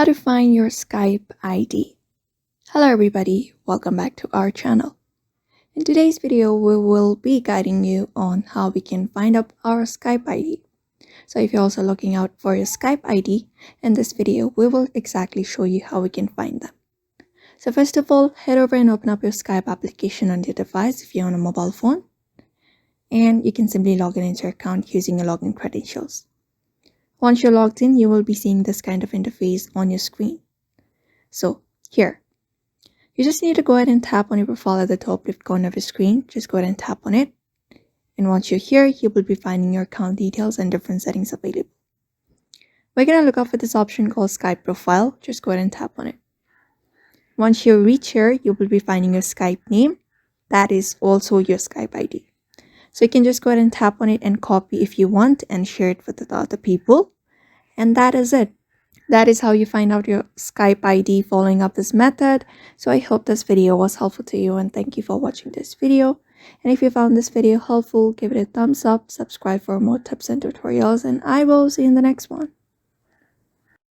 How to find your Skype ID. Hello everybody, welcome back to our channel. In today's video, we will be guiding you on how we can find out our Skype ID. So if you're also looking out for your Skype ID, in this video, we will exactly show you how we can find them. So first of all, head over and open up your Skype application on your device if you're on a mobile phone. And you can simply log in into your account using your login credentials. Once you're logged in, you will be seeing this kind of interface on your screen. So here, you just need to go ahead and tap on your profile at the top left corner of your screen. Just go ahead and tap on it. And once you're here, you will be finding your account details and different settings available. We're going to look up for this option called Skype Profile. Just go ahead and tap on it. Once you reach here, you will be finding your Skype name. That is also your Skype ID. So you can just go ahead and tap on it and copy if you want and share it with the other people. And that is it. That is how you find out your Skype ID following up this method. So I hope this video was helpful to you and thank you for watching this video. And if you found this video helpful, give it a thumbs up, subscribe for more tips and tutorials, and I will see you in the next one.